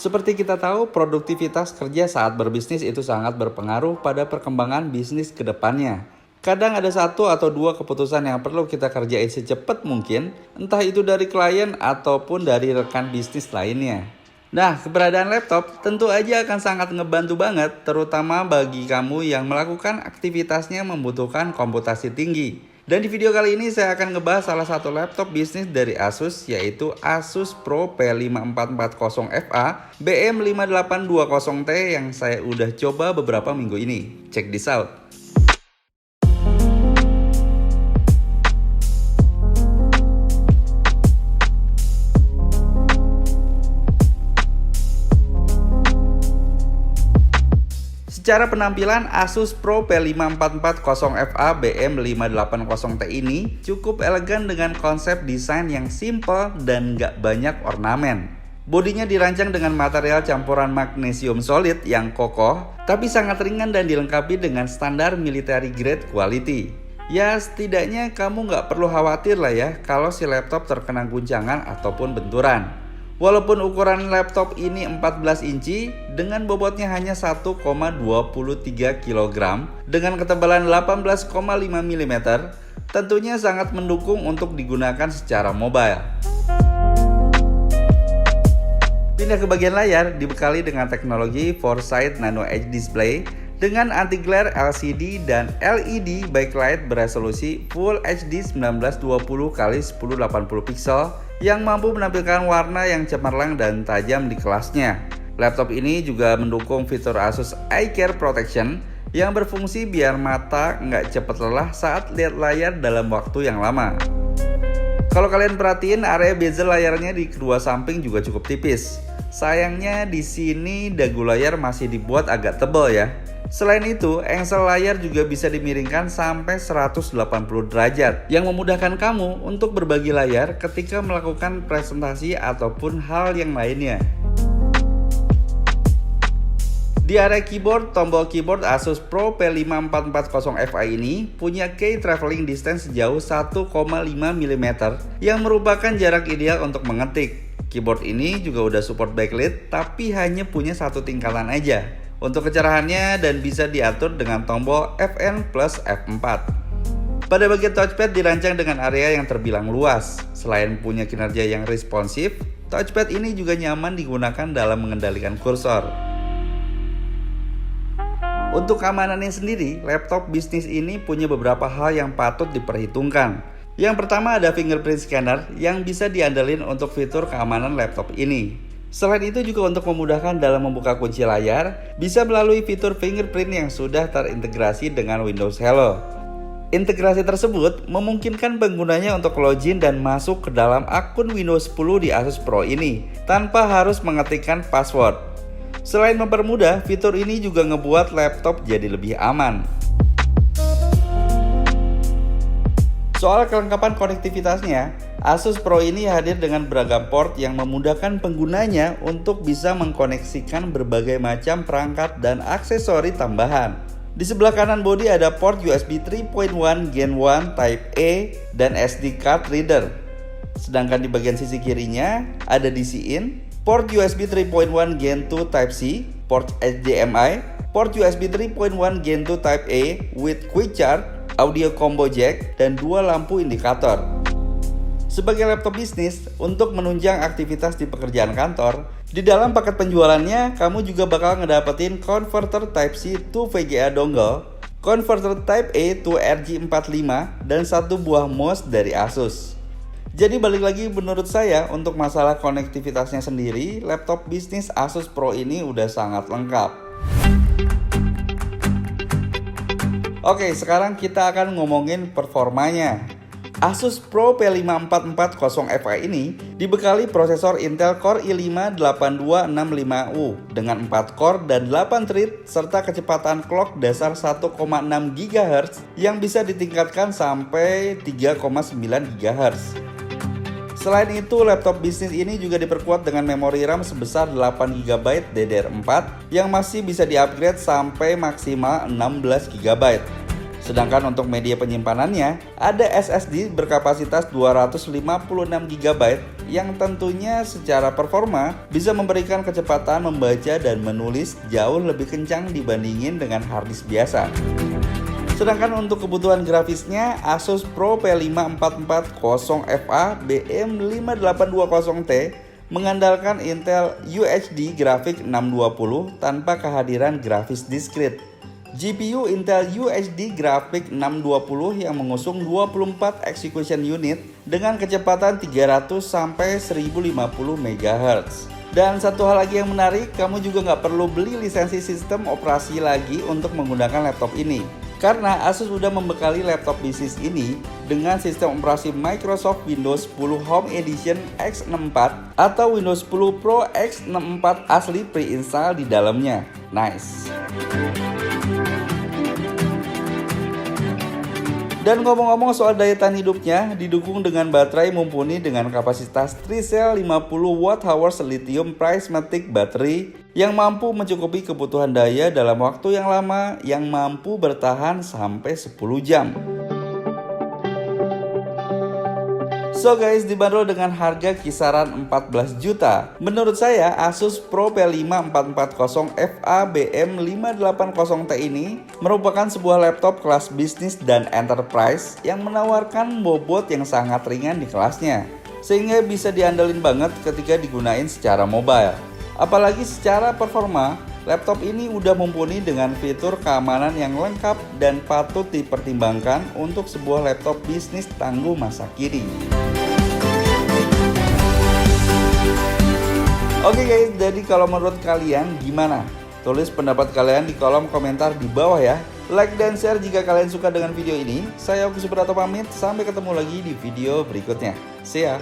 Seperti kita tahu, produktivitas kerja saat berbisnis itu sangat berpengaruh pada perkembangan bisnis ke depannya. Kadang ada satu atau dua keputusan yang perlu kita kerjain secepat mungkin, entah itu dari klien ataupun dari rekan bisnis lainnya. Nah, keberadaan laptop tentu aja akan sangat ngebantu banget, terutama bagi kamu yang melakukan aktivitasnya membutuhkan komputasi tinggi. Dan di video kali ini saya akan ngebahas salah satu laptop bisnis dari Asus, yaitu Asus Pro P5440FA BM5820T yang saya udah coba beberapa minggu ini. Check this out. Secara penampilan, Asus Pro P5440FA BM580T ini cukup elegan dengan konsep desain yang simple dan gak banyak ornamen. Bodinya dirancang dengan material campuran magnesium solid yang kokoh, tapi sangat ringan dan dilengkapi dengan standar military grade quality. Ya, setidaknya kamu gak perlu khawatir lah ya kalau si laptop terkena guncangan ataupun benturan. Walaupun ukuran laptop ini 14 inci dengan bobotnya hanya 1,23 kg dengan ketebalan 18,5 mm, tentunya sangat mendukung untuk digunakan secara mobile. Pindah ke bagian layar, dibekali dengan teknologi Foresight Nano Edge Display dengan anti-glare LCD dan LED backlight beresolusi Full HD 1920x1080 pixel yang mampu menampilkan warna yang cemerlang dan tajam di kelasnya. Laptop ini juga mendukung fitur Asus Eye Care Protection yang berfungsi biar mata nggak cepat lelah saat lihat layar dalam waktu yang lama. Kalau kalian perhatiin, area bezel layarnya di kedua samping juga cukup tipis. Sayangnya di sini dagu layar masih dibuat agak tebal ya. Selain itu, engsel layar juga bisa dimiringkan sampai 180 derajat yang memudahkan kamu untuk berbagi layar ketika melakukan presentasi ataupun hal yang lainnya. Di area keyboard, tombol keyboard Asus Pro P5440FA ini punya key traveling distance sejauh 1,5 mm yang merupakan jarak ideal untuk mengetik. Keyboard ini juga udah support backlit tapi hanya punya satu tingkatan aja untuk kecerahannya dan bisa diatur dengan tombol Fn plus F4. Pada bagian touchpad dirancang dengan area yang terbilang luas. Selain punya kinerja yang responsif, touchpad ini juga nyaman digunakan dalam mengendalikan kursor. Untuk keamanannya sendiri, laptop bisnis ini punya beberapa hal yang patut diperhitungkan. Yang pertama ada fingerprint scanner yang bisa diandalkan untuk fitur keamanan laptop ini. Selain itu juga untuk memudahkan dalam membuka kunci layar, bisa melalui fitur fingerprint yang sudah terintegrasi dengan Windows Hello. Integrasi tersebut memungkinkan penggunanya untuk login dan masuk ke dalam akun Windows 10 di Asus Pro ini tanpa harus mengetikkan password. Selain mempermudah, fitur ini juga ngebuat laptop jadi lebih aman. Soal kelengkapan konektivitasnya, Asus Pro ini hadir dengan beragam port yang memudahkan penggunanya untuk bisa mengkoneksikan berbagai macam perangkat dan aksesori tambahan. Di sebelah kanan bodi ada port USB 3.1 Gen 1 Type A dan SD card reader. Sedangkan di bagian sisi kirinya ada DC-in, port USB 3.1 Gen 2 Type C, port HDMI, port USB 3.1 Gen 2 Type A with Quick Charge, audio combo jack, dan dua lampu indikator. Sebagai laptop bisnis, untuk menunjang aktivitas di pekerjaan kantor, di dalam paket penjualannya, kamu juga bakal ngedapetin converter Type-C to VGA dongle, converter Type-A to RJ45, dan satu buah mouse dari Asus. Jadi balik lagi, menurut saya untuk masalah konektivitasnya sendiri, laptop bisnis Asus Pro ini udah sangat lengkap. Oke, sekarang kita akan ngomongin performanya. Asus Pro P5440FA ini dibekali prosesor Intel Core i5-8265U dengan 4 core dan 8 thread serta kecepatan clock dasar 1,6 GHz yang bisa ditingkatkan sampai 3,9 GHz. Selain itu, laptop bisnis ini juga diperkuat dengan memori RAM sebesar 8GB DDR4 yang masih bisa di-upgrade sampai maksimal 16GB. Sedangkan untuk media penyimpanannya, ada SSD berkapasitas 256 GB yang tentunya secara performa bisa memberikan kecepatan membaca dan menulis jauh lebih kencang dibandingin dengan harddisk biasa. Sedangkan untuk kebutuhan grafisnya, Asus Pro P54400FA BM5820T mengandalkan Intel UHD Graphics 620 tanpa kehadiran grafis diskrit. GPU Intel UHD Graphics 620 yang mengusung 24 execution unit dengan kecepatan 300 sampai 1050 MHz. Dan satu hal lagi yang menarik, kamu juga nggak perlu beli lisensi sistem operasi lagi untuk menggunakan laptop ini. Karena Asus sudah membekali laptop bisnis ini dengan sistem operasi Microsoft Windows 10 Home Edition X64 atau Windows 10 Pro X64 asli pre-install di dalamnya. Nice. Dan ngomong-ngomong soal daya tahan hidupnya, didukung dengan baterai mumpuni dengan kapasitas Tricell 50Wh lithium prismatic battery yang mampu mencukupi kebutuhan daya dalam waktu yang lama yang mampu bertahan sampai 10 jam. So guys, dibanderol dengan harga kisaran 14 juta. Menurut saya, Asus Pro P54400FA BM580T ini merupakan sebuah laptop kelas bisnis dan enterprise yang menawarkan bobot yang sangat ringan di kelasnya, sehingga bisa diandalin banget ketika digunain secara mobile. Apalagi secara performa, laptop ini udah mumpuni dengan fitur keamanan yang lengkap dan patut dipertimbangkan untuk sebuah laptop bisnis tangguh masa kini. Oke guys, jadi kalau menurut kalian gimana? Tulis pendapat kalian di kolom komentar di bawah ya. Like dan share jika kalian suka dengan video ini. Saya Oki Suprato pamit, sampai ketemu lagi di video berikutnya. See ya.